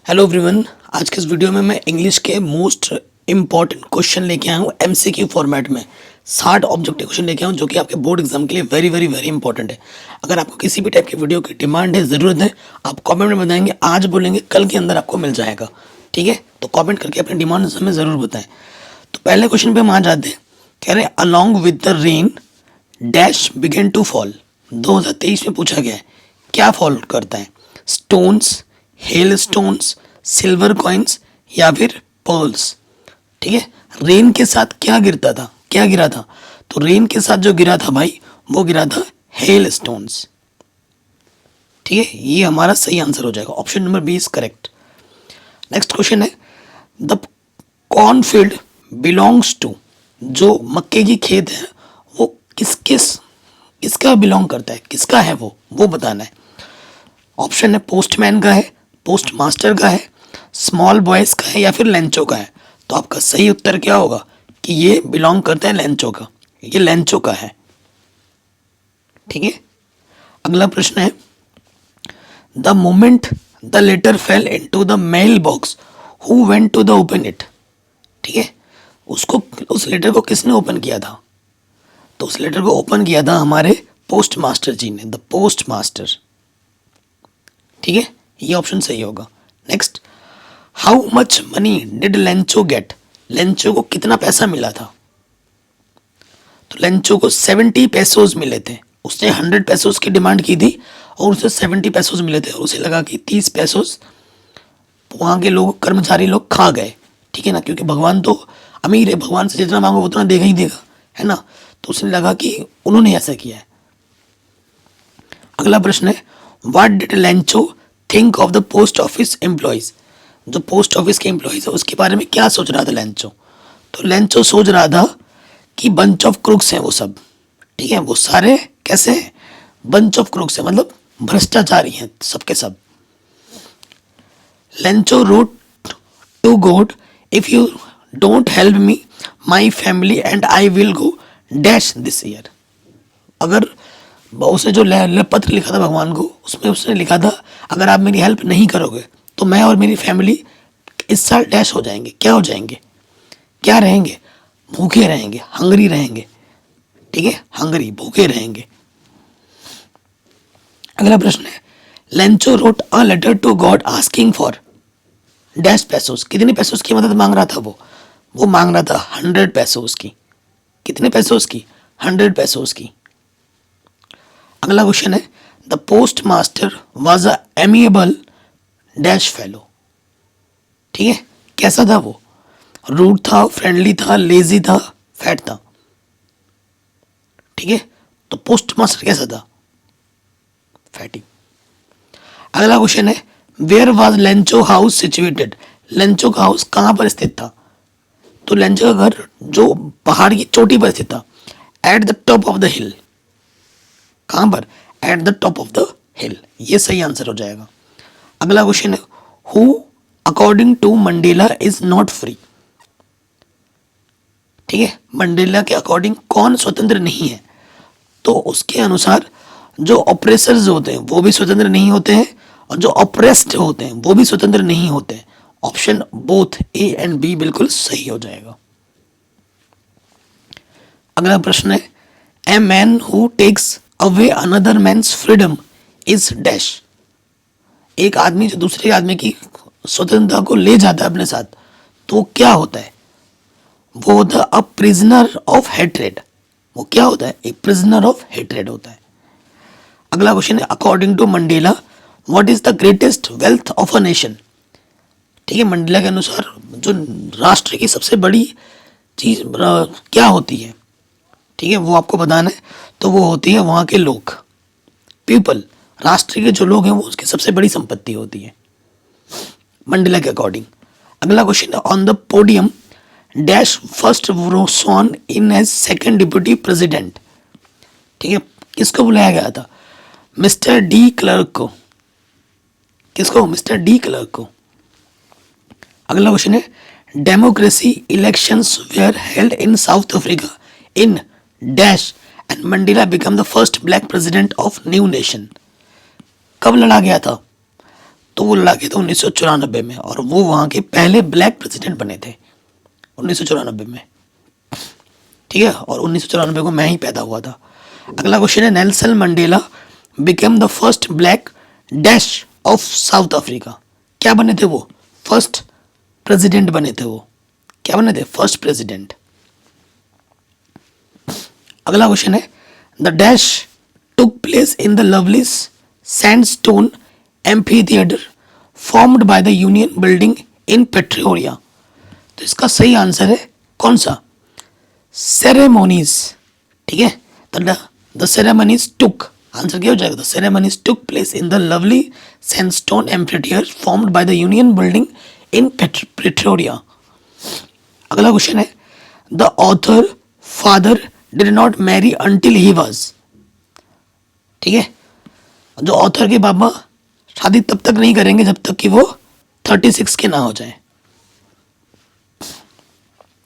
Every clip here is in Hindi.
Hello everyone. आज के इस वीडियो में मैं इंग्लिश के मोस्ट इम्पॉर्टेंट क्वेश्चन लेके आया हूँ एमसीक्यू फॉर्मेट में। 60 ऑब्जेक्टिव क्वेश्चन लेके आया हूँ जो कि आपके बोर्ड एग्जाम के लिए वेरी वेरी वेरी इंपॉर्टेंट है। अगर आपको किसी भी टाइप की वीडियो की डिमांड है, ज़रूरत है, आप कमेंट में बताएंगे, आज बोलेंगे, कल के अंदर आपको मिल जाएगा। ठीक है, तो कमेंट करके अपनी डिमांड हमें ज़रूर बताएं। तो पहले क्वेश्चन पे हम आ जाते हैं। कह रहे हैं along with the rain dash begin to fall. 2023 में पूछा गया है, क्या फॉल करता है? Stones, hail stones, silver coins या फिर पर्ल्स। ठीक है, रेन के साथ क्या गिरता था, क्या गिरा था? तो रेन के साथ जो गिरा था भाई, वो गिरा था हेल स्टोन्स। ठीक है, ये हमारा सही आंसर हो जाएगा। Option number B is correct. Next question है, द कॉर्नफील्ड बिलोंग्स टू। जो मक्के की खेत है वो किसका बिलोंग करता है, किसका है वो बताना है। ऑप्शन है पोस्टमैन का है, पोस्ट मास्टर का है, स्मॉल बॉयज का है या फिर लेंचो का है। तो आपका सही उत्तर क्या होगा कि ये बिलोंग करता है लेंचो का, ये लेंचो का है। ठीक है, अगला प्रश्न है, the moment the letter fell into the mailbox who went to the open it. ठीक है, उसको उस लेटर को किसने ओपन किया था? तो उस लेटर को ओपन किया था हमारे पोस्ट मास्टर जी ने, द पोस्ट मास्टर। ठीक है, ये ऑप्शन सही होगा। Next, how much money did Lencho get. Lencho को कितना पैसा मिला था? तो लेंचो को 70 पैसोज मिले थे। उसने 100 पैसोज की डिमांड की थी और उसे 70 पैसोज मिले थे और उसे लगा कि 30 पैसोज वहाँ के लोग, कर्मचारी लोग खा गए। ठीक है ना, क्योंकि भगवान तो अमीर है, भगवान से जितना मांगो उतना देगा ही देगा, है ना। तो उसने लगा कि उन्होंने ऐसा किया है। अगला प्रश्न है, what did Lencho think of the post office employees. जो पोस्ट ऑफिस के एम्प्लॉयज है उसके बारे में क्या सोच रहा था लेंचो? तो लेंचो सोच रहा था कि बंच ऑफ क्रूक्स हैं वो सब। ठीक है, वो सारे कैसे हैं? बंच ऑफ क्रूक्स है, मतलब भ्रष्टाचारी हैं सबके सब। Lencho wrote to God, if you don't help me my family and I will go dash this year. अगर उसने जो पत्र लिखा था भगवान को, उसमें उसने लिखा था अगर आप मेरी हेल्प नहीं करोगे तो मैं और मेरी फैमिली इस साल डैश हो जाएंगे। क्या हो जाएंगे? क्या रहेंगे? भूखे रहेंगे, हंगरी रहेंगे। ठीक है, हंगरी, भूखे रहेंगे। अगला प्रश्न है, Lencho wrote a letter to God asking for dash pesos. कितने पैसोस की मदद मांग रहा था वो मांग रहा था 100 पैसोस की। कितने पैसोस की? 100 पैसोस की। अगला क्वेश्चन है, the post master was a amiable dash fellow. ठीक है, कैसा था वो? रूड था, फ्रेंडली था, लेजी था, फैट था। ठीक है, तो पोस्ट मास्टर कैसा था? फैटी। अगला क्वेश्चन है, where was Lencho house situated. Lencho का हाउस कहाँ पर स्थित था? तो लेंचो का घर जो पहाड़ की चोटी पर स्थित था, at the top of the hill. कहाँ पर? At the top of the hill. ये सही आंसर हो जाएगा। अगला क्वेश्चन है, who according to Mandela is not free. ठीक है, मंडेला के अकॉर्डिंग कौन स्वतंत्र नहीं है? तो उसके अनुसार जो ऑपरेसर्स होते हैं वो भी स्वतंत्र नहीं होते हैं और जो ऑपरेस्ड होते हैं वो भी स्वतंत्र नहीं होते हैं। Option both A and B बिल्कुल सही हो जाएगा। अगला प्रश्न है, a man who takes away another man's freedom is dash. एक आदमी जो दूसरे आदमी की स्वतंत्रता को ले जाता है अपने साथ, तो वो क्या होता है? वो होता है अ प्रिजनर ऑफ हेट्रेड। वो क्या होता है? एक प्रिजनर ऑफ हेट्रेड होता है। अगला क्वेश्चन है, according to Mandela what is the greatest wealth of a nation. ठीक है, मंडेला के अनुसार जो राष्ट्र की सबसे बड़ी चीज क्या होती है? ठीक है, वो आपको बताना है। तो वो होती है वहाँ के लोग, पीपल। राष्ट्र के जो लोग हैं वो उसकी सबसे बड़ी संपत्ति होती है मंडेला के अकॉर्डिंग। अगला क्वेश्चन है, on the podium dash first rose on in age second deputy president. ठीक है, किसको बुलाया गया था? मिस्टर डी क्लर्क को। किसको? मिस्टर डी क्लर्क को। अगला क्वेश्चन है, democracy elections where held in south Africa in dash and Mandela become the first black president of new nation. कब लड़ा गया था? तो वो लगे थे 1994 में, और वो वहाँ के पहले ब्लैक प्रेसिडेंट बने थे 1994 में, ठीक है। और 1994 को मैं ही पैदा हुआ था। अगला क्वेश्चन है, Nelson Mandela became the first black dash of south Africa. क्या बने थे वो? फर्स्ट प्रेसिडेंट बने थे वो। क्या बने थे? First president. अगला क्वेश्चन है, the dash took place in the lovely sandstone amphitheatre formed by the Union building in Pretoria. तो इसका सही आंसर है कौन सा? सेरेमोनीज, ठीक है। द सेरेमनीज टुक, आंसर क्या हो जाएगा? The ceremonies took place in the lovely sandstone amphitheatre formed by the Union building in Pretoria. अगला क्वेश्चन है, the author father did not marry until he was, ठीक है। जो ऑथर के बाबा शादी तब तक नहीं करेंगे जब तक कि वो 36 के ना हो जाए।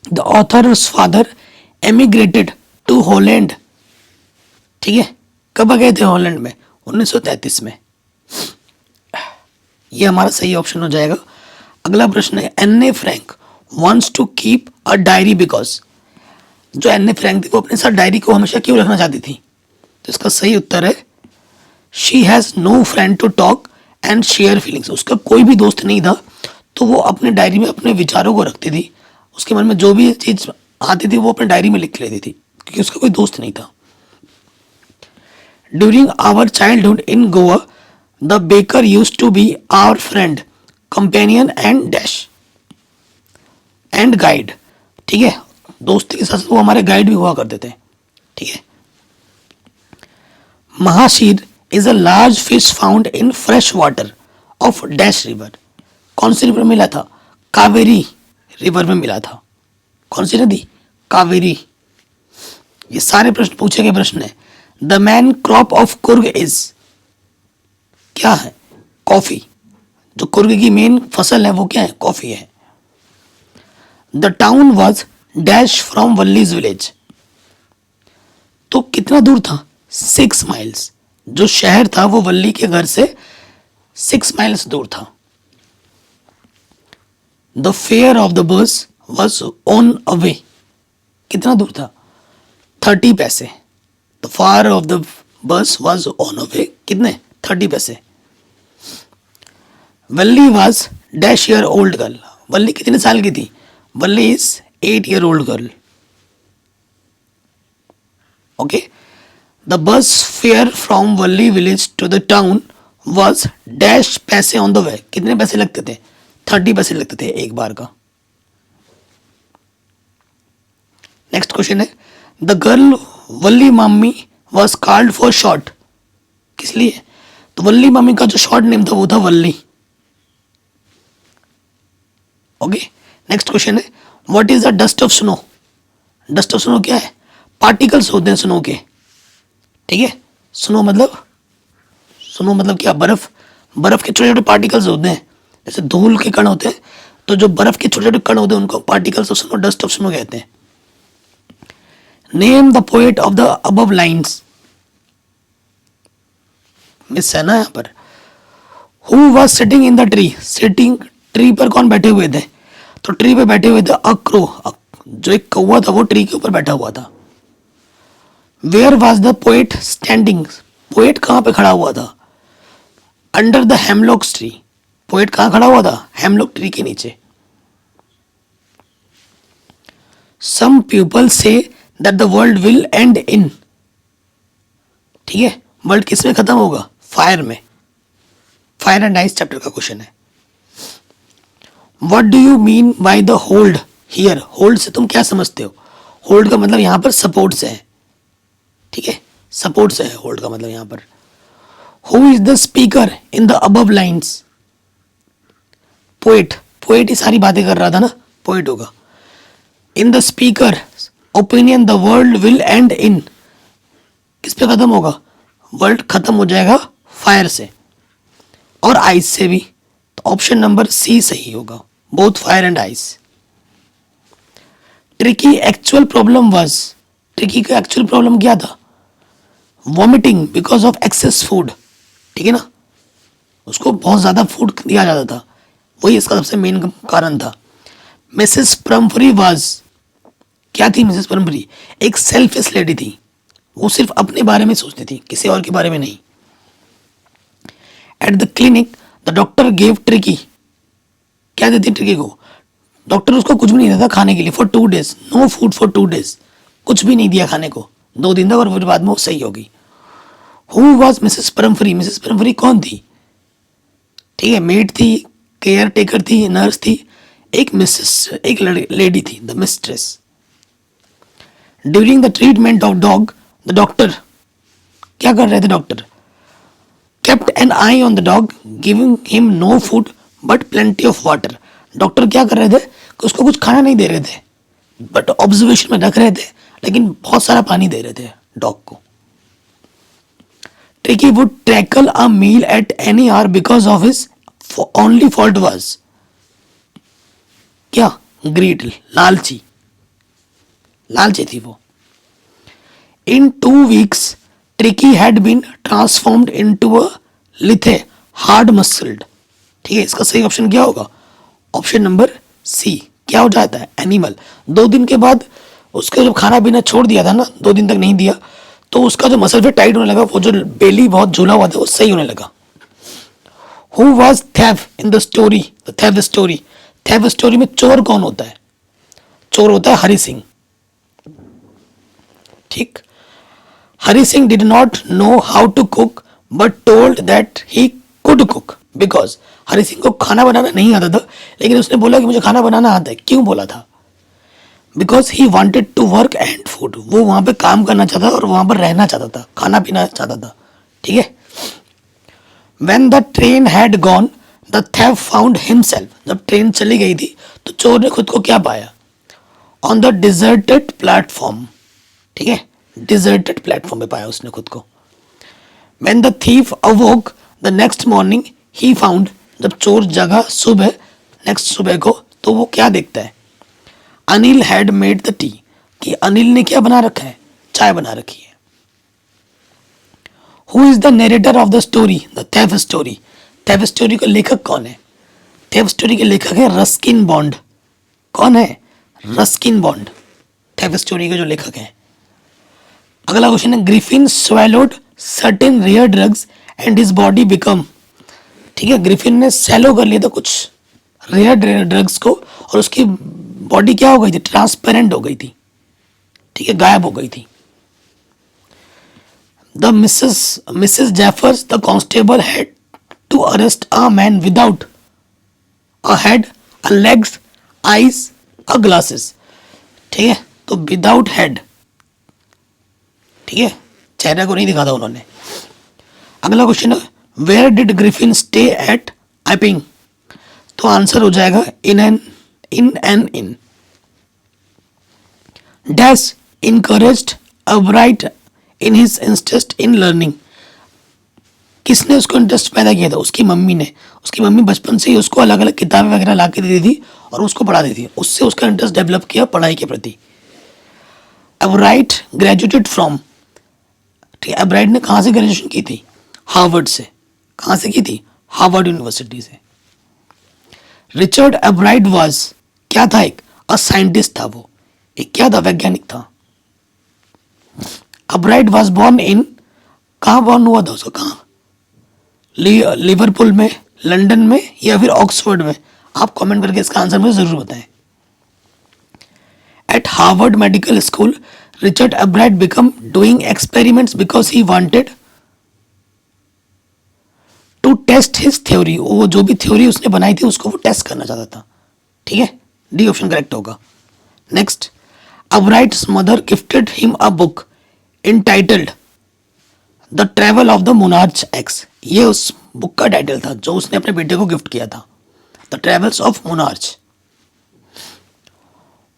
The author's father emigrated to Holland, ठीक है। कब गए थे हॉलैंड में? 1933 में। ये हमारा सही ऑप्शन हो जाएगा। अगला प्रश्न है, Anne Frank wants to keep a diary because. जो एन्ने फ्रैंक थी वो अपने साथ डायरी को हमेशा क्यों रखना चाहती थी? तो इसका सही उत्तर है, she has no friend to talk and share feelings. उसका कोई भी दोस्त नहीं था, तो वो अपने डायरी में अपने विचारों को रखती थी। उसके मन में जो भी चीज़ आती थी वो अपने डायरी में लिख लेती थी, क्योंकि उसका कोई दोस्त नहीं था। During our childhood in Goa the baker use to be our friend companion and dash and guide, ठीक है। दोस्ती के साथ वो हमारे गाइड भी हुआ करते थे, ठीक है। Mahseer is a large fish found in fresh water of dash river. कौन सी रिवर में मिला था? कावेरी रिवर में मिला था। कौन सी नदी? कावेरी। ये सारे प्रश्न पूछे गए प्रश्न है। The man crop of Coorg is, क्या है? कॉफी। जो कुर्ग की मेन फसल है वो क्या है? कॉफी है। The town was dash from Valli's village. तो कितना दूर था? 6 माइल्स। जो शहर था वो वल्ली के घर से 6 माइल्स दूर था। The fare of the bus was one way. कितना दूर था? 30 पैसे। The fare of the bus was one way, कितने? 30 पैसे। Valli was dash year old girl. Valli कितने साल की थी? Valli is 8 year old girl, okay. The bus fare from Valli village to the town was dash पैसे ऑन द वे। कितने पैसे लगते थे? 30 पैसे लगते थे एक बार का। नेक्स्ट क्वेश्चन है, द गर्ल वल्ली मामी वॉज कॉल्ड फॉर शॉर्ट। किस लिए? तो वल्ली मामी का जो शॉर्ट नेम था वो था वल्ली, ओके। नेक्स्ट क्वेश्चन है, what is the dust of snow. Dust of snow क्या है? पार्टिकल्स होते हैं स्नो के, ठीक है। स्नो मतलब क्या? बर्फ। बर्फ के छोटे छोटे पार्टिकल्स होते हैं, जैसे धूल के कण होते हैं, तो जो बर्फ के छोटे छोटे कण होते हैं उनको particles of snow, dust of snow कहते हैं। Name the poet of the above lines. Miss है ना यहाँ पर। Who was sitting in the tree. Sitting, tree पर कौन बैठे हुए थे? तो ट्री पे बैठे हुए थे अ क्रो। जो एक कौवा था वो ट्री के ऊपर बैठा हुआ था। Where was the poet standing. Poet कहाँ पे खड़ा हुआ था? Under the hemlock tree. Poet कहाँ खड़ा हुआ था? हेमलॉक ट्री के नीचे। Some people say that the world will end in, ठीक है। वर्ल्ड किस में खत्म होगा? फायर में। फायर एंड आइस चैप्टर का क्वेश्चन है। What do you mean by the hold here. Hold से तुम क्या समझते हो? होल्ड का मतलब यहां पर सपोर्ट से है, ठीक है। सपोर्ट से है होल्ड का मतलब यहां पर। Who is the speaker in the above lines. Poet. Poet ही सारी बातें कर रहा था ना, पोएट होगा। In the speaker opinion the world will end in, किस पे खत्म होगा? वर्ल्ड खत्म हो जाएगा फायर से और आइस से भी। तो ऑप्शन नंबर सी सही होगा, both fire and ice. Tricky actual problem was. Tricky का एक्चुअल प्रॉब्लम क्या था? Vomiting because of excess food, ठीक है ना। उसको बहुत ज़्यादा फूड दिया जाता था, वही इसका सबसे मेन कारण था। मिसेस परम्परी वाज, क्या थी मिसेस परम्परी? एक सेल्फिश लेडी थी, वो सिर्फ अपने बारे में सोचती थी, किसी और के बारे में नहीं। At the clinic the doctor gave tricky, क्या देती ट्रिकी को? डॉक्टर उसको कुछ भी नहीं देता खाने के लिए for 2 days, no food for 2 days, कुछ भी नहीं दिया खाने को 2 दिन तक, और फिर बाद में वो सही होगी। Who was Mrs Pumphrey? Mrs Pumphrey कौन थी? ठीक है, मेड थी, केयर टेकर थी, नर्स थी, एक मिसेस, एक लेडी थी, the mistress. During the treatment of dog the doctor, क्या कर रहे थे doctor? Kept an eye on the dog giving him no food but plenty of water. Doctor क्या कर रहे थे कि उसको कुछ खाना नहीं दे रहे थे, बट ऑब्जर्वेशन में रख रहे थे, लेकिन बहुत सारा पानी दे रहे थे डॉग को। Tricki would tackle a meal at any hour because of his only fault was, क्या? ग्रीड, लालची, लालची थी वो। In 2 weeks Tricki had been transformed into a lithe, hard muscled. ठीक है, इसका सही ऑप्शन क्या होगा? Option number C. क्या हो जाता है? एनिमल। 2 दिन के बाद उसको जब खाना पीना छोड़ दिया था ना, 2 दिन तक नहीं दिया, तो उसका जो मसल फिर टाइट होने लगा, वो जो बेली बहुत झूला हुआ था वो सही होने लगा। Who was theft in the story? Theft story, theft story में चोर कौन होता है? चोर होता है हरि सिंह। ठीक, Hari Singh did not know how to cook but told that he could cook because, Hari Singh को खाना बनाना नहीं आता था, लेकिन उसने बोला कि मुझे खाना बनाना आता है। क्यों बोला था? Because he wanted to work and food, वो वहां पे काम करना चाहता था और वहां पर रहना चाहता था, खाना पीना चाहता था। ठीक है। When the train had gone, the thief found himself, जब ट्रेन चली गई थी तो चोर ने खुद को क्या पाया? On the deserted platform, ठीक है, deserted platform पे पाया उसने खुद को। When the thief awoke the next morning, he found, जब चोर जगा सुबह, नेक्स्ट सुबह को, तो वो क्या देखता है? Anil had made the tea, कि अनिल ने क्या बना रखा है? चाय बना रखी है। Who is the narrator of the story, the theft story? Theft story का लेखक कौन है? थेफ स्टोरी के लेखक है रस्किन बॉन्ड। कौन है? रस्किन बॉन्ड, थेफ स्टोरी के जो लेखक है। अगला क्वेश्चन है, Griffin swallowed certain rare drugs and his body become, ठीक है, ग्रिफिन ने सैलो कर लिया था कुछ रेयर ड्रग्स को और उसकी बॉडी क्या हो गई थी? ट्रांसपेरेंट हो गई थी। ठीक है, गायब हो गई थी। The Mrs. Jeffers, the constable, had to arrest a man without a head, a legs, eyes, a glasses. ठीक है, तो विदाउट हेड, ठीक है, चेहरे को नहीं दिखा था उन्होंने। अगला क्वेश्चन है, where did Griffin stay at Iping? तो आंसर हो जाएगा in dash encouraged Ebright in his interest in learning. किसने उसको इंटरेस्ट पैदा किया था? उसकी मम्मी ने। उसकी मम्मी बचपन से ही उसको अलग अलग किताबें वगैरह ला के देती थी और उसको पढ़ाती थी, उससे उसका इंटरेस्ट डेवलप किया पढ़ाई के प्रति। एब्राइट ग्रेजुएटेड फ्रॉम, ठीक है, एब्राइट ने कहाँ से ग्रेजुएशन की थी? हार्वर्ड से। कहाँ से की थी? हार्वर्ड यूनिवर्सिटी से। रिचर्ड एब्राइट वाज, क्या था? एक साइंटिस्ट था वो, एक क्या था? वैज्ञानिक था। अब्राइट वाज बॉर्न इन, कहाँ बॉर्न हुआ था उसको? कहाँ? लिवरपूल में, लंदन में, या फिर ऑक्सफोर्ड में? आप कमेंट करके इसका आंसर मुझे जरूर बताएं। At Harvard medical school Richard Ebright become doing experiments because he wanted to test his theory. वो जो भी थ्योरी उसने बनाई थी उसको वो टेस्ट करना चाहता था। ठीक है, डी ऑप्शन करेक्ट होगा। Next, Ebright's mother gifted him a book entitled the travel of the monarch X. ये उस बुक का टाइटल था जो उसने अपने बेटे को गिफ्ट किया था, the travels of monarch.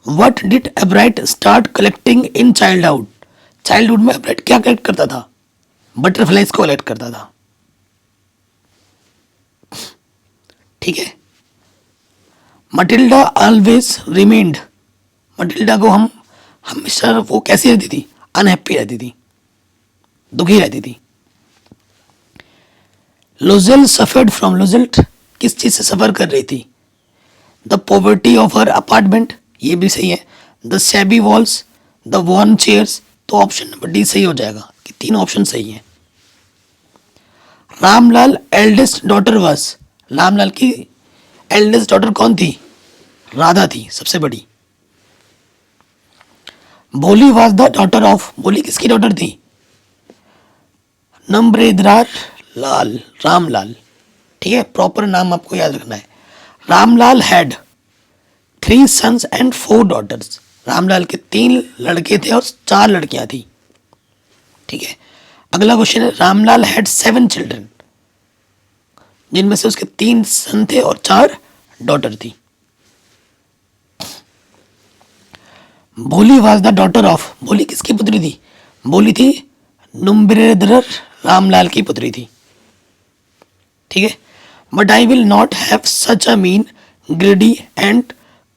What did एब्राइट start collecting in childhood? Childhood में एब्राइट क्या कलेक्ट करता था? बटरफ्लाइज को कलेक्ट करता था। ठीक है, मटिल्डा ऑलवेज रिमेन्ड, मटिल्डा को हम हमेशा, वो कैसी रहती थी? अनहैप्पी रहती थी, दुखी रहती थी। लोजेल सफर्ड फ्रॉम, लोजेल किस चीज़ से सफ़र कर रही थी? The poverty of her apartment, ये भी सही है। The shabby walls, the worn chairs, तो ऑप्शन नंबर डी सही हो जाएगा कि तीन ऑप्शन सही हैं। Ramlal eldest daughter was, Ramlal की एल्डेस्ट डॉटर कौन थी? राधा थी, सबसे बड़ी। भोली वाज द डॉटर ऑफ, भोली किसकी डॉटर थी? नम्बरेद्रार लाल, रामलाल। ठीक है, प्रॉपर नाम आपको याद रखना है। Ramlal had 3 sons and 4 daughters, Ramlal के 3 लड़के थे और 4 लड़कियां थी। ठीक है, अगला क्वेश्चन है, रामलाल हैड 7 चिल्ड्रन, जिनमें से उसके 3 सन थे और 4 डॉटर थी। भोली वाज द डॉटर ऑफ, भोली किसकी पुत्री थी? भोली थी नुम्बरेद्र रामलाल की पुत्री थी। ठीक है, but I will not have such a mean greedy and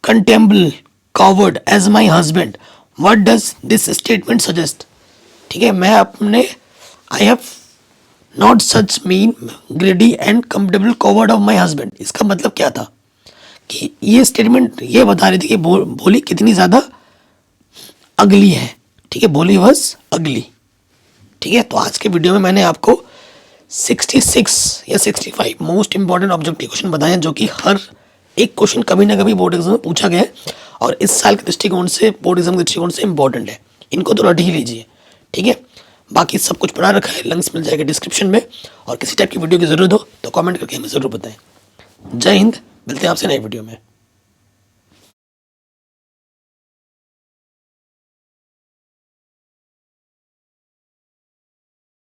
contemptible coward as my husband, what does this statement suggest? ठीक है, मैं अपने I have not such mean greedy and contemptible coward of my husband, इसका मतलब क्या था कि ये स्टेटमेंट ये बता रही थी कि भोली कितनी ज़्यादा अगली है। ठीक है, भोली वॉज अगली। ठीक है, तो आज के वीडियो में मैंने आपको 66 या 65 मोस्ट इंपॉर्टेंट ऑब्जेक्टिव क्वेश्चन बताए हैं, जो कि हर एक क्वेश्चन कभी ना कभी बोर्ड एग्जाम में पूछा गया है और इस साल के दृष्टिकोण से, बोर्ड एग्जाम के दृष्टिकोण से इंपॉर्टेंट है। इनको तो रट ही लीजिए। ठीक है, बाकी सब कुछ पढ़ा रखा है, लिंक्स मिल जाएगा डिस्क्रिप्शन में, और किसी टाइप की वीडियो की ज़रूरत हो तो कमेंट करके हमें ज़रूर बताएं। जय हिंद, मिलते हैं आपसे नई वीडियो में।